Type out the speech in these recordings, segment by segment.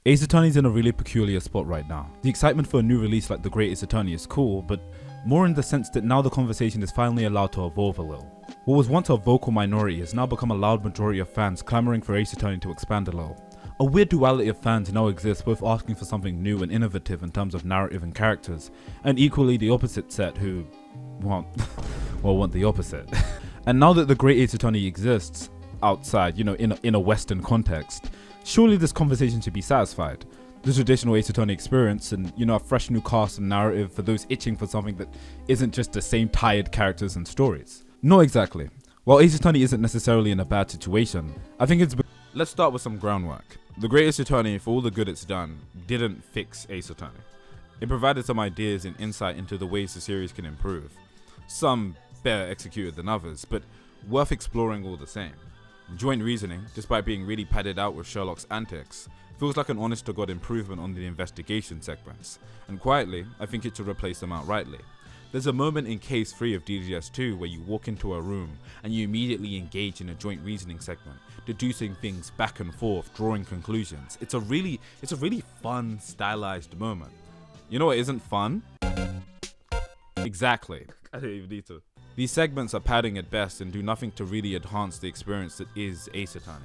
Ace Attorney's in a really peculiar spot right now. The excitement for a new release like The Great Ace Attorney is cool, but more in the sense that now the conversation is finally allowed to evolve a little. What was once a vocal minority has now become a loud majority of fans clamoring for Ace Attorney to expand a little. A weird duality of fans now exists, both asking for something new and innovative in terms of narrative and characters, and equally the opposite set who want the opposite. And now that The Great Ace Attorney exists outside, in a Western context, surely this conversation should be satisfied. The traditional Ace Attorney experience and, a fresh new cast and narrative for those itching for something that isn't just the same tired characters and stories. No, exactly. While Ace Attorney isn't necessarily in a bad situation, I think it's... Let's start with some groundwork. The Great Ace Attorney, for all the good it's done, didn't fix Ace Attorney. It provided some ideas and insight into the ways the series can improve. Some better executed than others, but worth exploring all the same. Joint reasoning, despite being really padded out with Sherlock's antics, feels like an honest-to-God improvement on the investigation segments, and quietly, I think it should replace them outrightly. There's a moment in Case 3 of DGS 2 where you walk into a room and you immediately engage in a joint reasoning segment, deducing things back and forth, drawing conclusions. It's a really fun, stylized moment. You know what isn't fun? Exactly. I don't even need to. These segments are padding at best and do nothing to really enhance the experience that is Ace Attorney.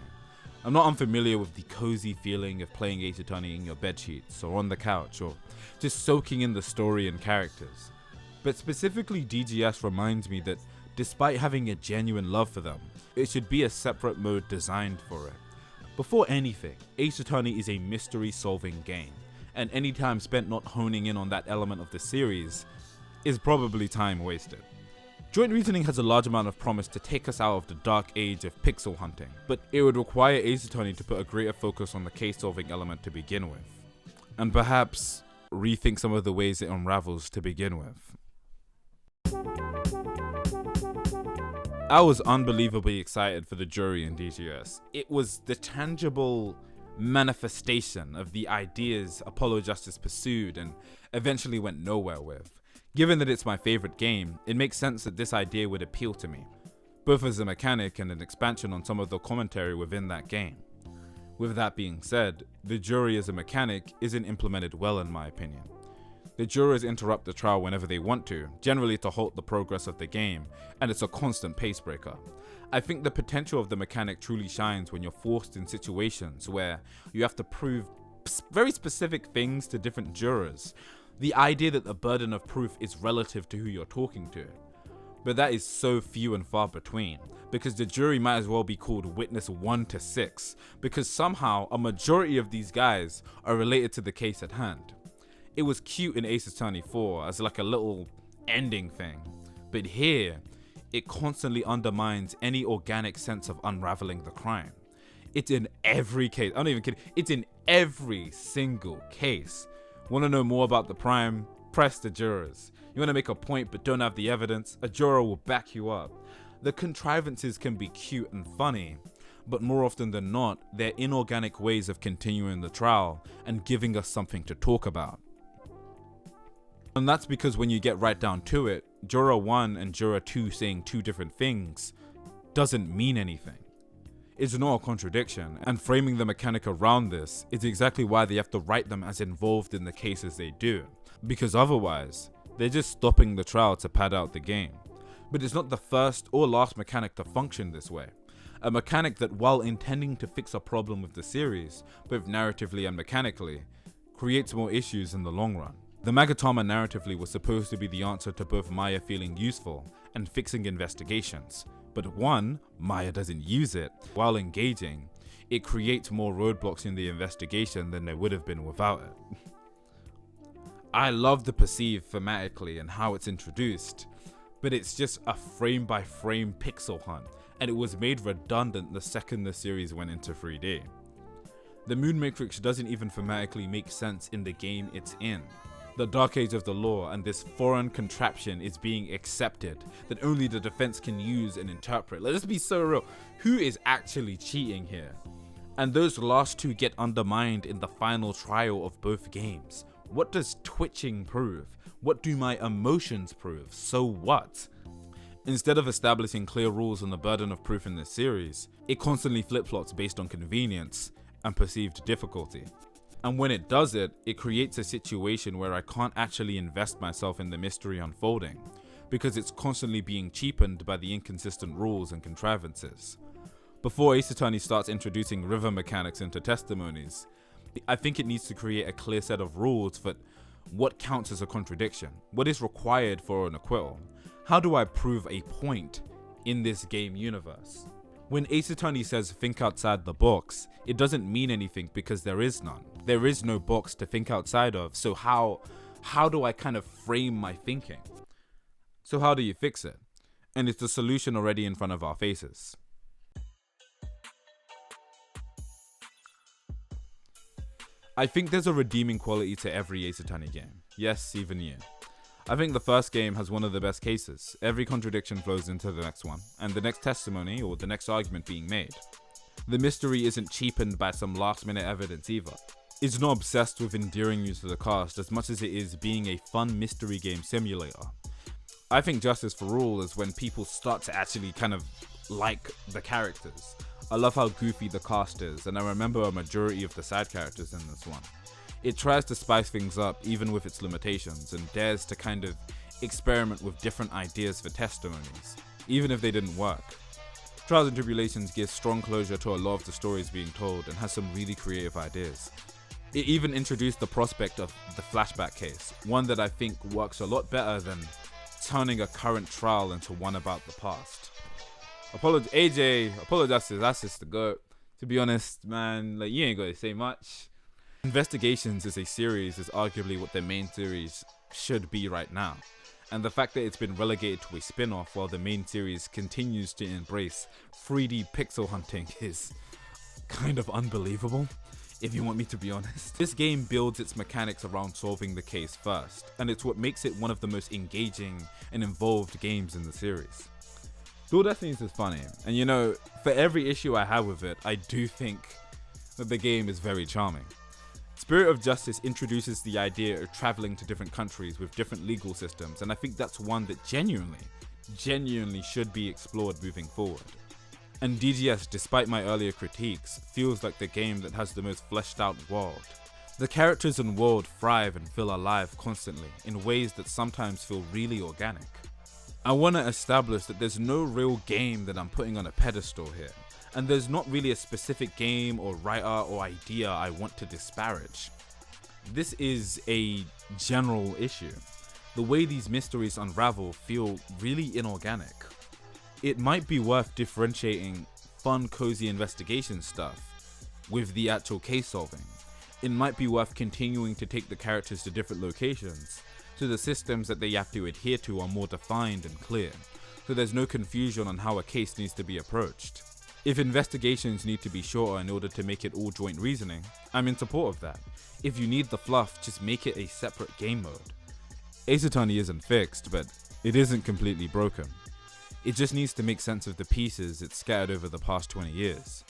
I'm not unfamiliar with the cozy feeling of playing Ace Attorney in your bedsheets or on the couch or just soaking in the story and characters. But specifically DGS reminds me that despite having a genuine love for them, it should be a separate mode designed for it. Before anything, Ace Attorney is a mystery solving game, and any time spent not honing in on that element of the series is probably time wasted. Joint reasoning has a large amount of promise to take us out of the dark age of pixel hunting, but it would require Ace Attorney to put a greater focus on the case-solving element to begin with, and perhaps rethink some of the ways it unravels to begin with. I was unbelievably excited for the jury in DGS. It was the tangible manifestation of the ideas Apollo Justice pursued and eventually went nowhere with. Given that it's my favorite game, it makes sense that this idea would appeal to me, both as a mechanic and an expansion on some of the commentary within that game. With that being said, the jury as a mechanic isn't implemented well in my opinion. The jurors interrupt the trial whenever they want to, generally to halt the progress of the game, and it's a constant pace breaker. I think the potential of the mechanic truly shines when you're forced in situations where you have to prove very specific things to different jurors. The idea that the burden of proof is relative to who you're talking to. But that is so few and far between, because the jury might as well be called witness 1 to 6, because somehow a majority of these guys are related to the case at hand. It was cute in Ace Attorney 4 as like a little ending thing, but here, it constantly undermines any organic sense of unraveling the crime. It's in every case, I'm not even kidding, it's in every single case. Want to know more about the crime? Press the jurors. You want to make a point but don't have the evidence? A juror will back you up. The contrivances can be cute and funny, but more often than not, they're inorganic ways of continuing the trial and giving us something to talk about. And that's because when you get right down to it, Juror 1 and Juror 2 saying two different things doesn't mean anything. It's not a contradiction, and framing the mechanic around this is exactly why they have to write them as involved in the case as they do, because otherwise, they're just stopping the trial to pad out the game. But it's not the first or last mechanic to function this way. A mechanic that, while intending to fix a problem with the series, both narratively and mechanically, creates more issues in the long run. The Magatama narratively was supposed to be the answer to both Maya feeling useful and fixing investigations. But one, Maya doesn't use it. While engaging, it creates more roadblocks in the investigation than there would have been without it. I love the perceived thematically and how it's introduced, but it's just a frame-by-frame pixel hunt, and it was made redundant the second the series went into 3D. The Moon Matrix doesn't even thematically make sense in the game it's in. The Dark Age of the Law and this foreign contraption is being accepted that only the defense can use and interpret. Let's be so real. Who is actually cheating here? And those last two get undermined in the final trial of both games. What does twitching prove? What do my emotions prove? So what? Instead of establishing clear rules on the burden of proof in this series, it constantly flip-flops based on convenience and perceived difficulty. And when it does it, it creates a situation where I can't actually invest myself in the mystery unfolding, because it's constantly being cheapened by the inconsistent rules and contrivances. Before Ace Attorney starts introducing river mechanics into testimonies, I think it needs to create a clear set of rules for what counts as a contradiction, what is required for an acquittal. How do I prove a point in this game universe? When Ace Attorney says think outside the box, it doesn't mean anything because there is none. There is no box to think outside of, so how do I kind of frame my thinking? So how do you fix it? And it's the solution already in front of our faces. I think there's a redeeming quality to every Ace Attorney game. Yes, even you. I think the first game has one of the best cases. Every contradiction flows into the next one, and the next testimony or the next argument being made. The mystery isn't cheapened by some last minute evidence either. It's not obsessed with endearing you to the cast as much as it is being a fun mystery game simulator. I think justice for all is when people start to actually kind of like the characters. I love how goofy the cast is, and I remember a majority of the side characters in this one. It tries to spice things up even with its limitations and dares to kind of experiment with different ideas for testimonies, even if they didn't work. Trials and Tribulations gives strong closure to a lot of the stories being told and has some really creative ideas. It even introduced the prospect of the flashback case, one that I think works a lot better than turning a current trial into one about the past. AJ, Apollo Justice, that's just the GOAT. To be honest, man, like, you ain't gotta say much. Investigations as a series is arguably what the main series should be right now. And the fact that it's been relegated to a spin-off while the main series continues to embrace 3D pixel hunting is kind of unbelievable, if you want me to be honest. This game builds its mechanics around solving the case first, and it's what makes it one of the most engaging and involved games in the series. Dual Destinies is funny, and you know, for every issue I have with it, I do think that the game is very charming. Spirit of Justice introduces the idea of traveling to different countries with different legal systems, and I think that's one that genuinely should be explored moving forward. And DGS, despite my earlier critiques, feels like the game that has the most fleshed out world. The characters and world thrive and feel alive constantly in ways that sometimes feel really organic. I want to establish that there's no real game that I'm putting on a pedestal here, and there's not really a specific game or writer or idea I want to disparage. This is a general issue. The way these mysteries unravel feel really inorganic. It might be worth differentiating fun, cozy investigation stuff with the actual case solving. It might be worth continuing to take the characters to different locations, so the systems that they have to adhere to are more defined and clear, so there's no confusion on how a case needs to be approached. If investigations need to be shorter in order to make it all joint reasoning, I'm in support of that. If you need the fluff, just make it a separate game mode. Ace Attorney isn't fixed, but it isn't completely broken. It just needs to make sense of the pieces it's scattered over the past 20 years.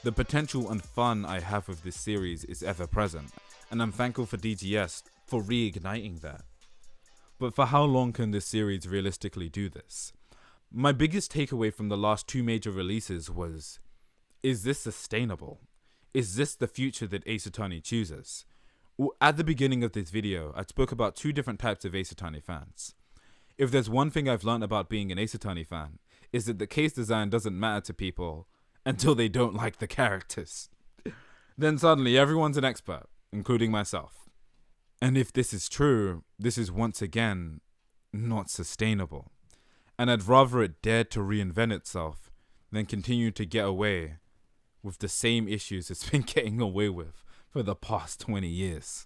The potential and fun I have with this series is ever present, and I'm thankful for DGS for reigniting that. But for how long can this series realistically do this? My biggest takeaway from the last two major releases was, is this sustainable? Is this the future that Ace Attorney chooses? At the beginning of this video, I spoke about two different types of Ace Attorney fans. If there's one thing I've learned about being an Ace Attorney fan, is that the case design doesn't matter to people until they don't like the characters. Then suddenly everyone's an expert, including myself. And if this is true, this is once again not sustainable. And I'd rather it dare to reinvent itself than continue to get away with the same issues it's been getting away with for the past 20 years.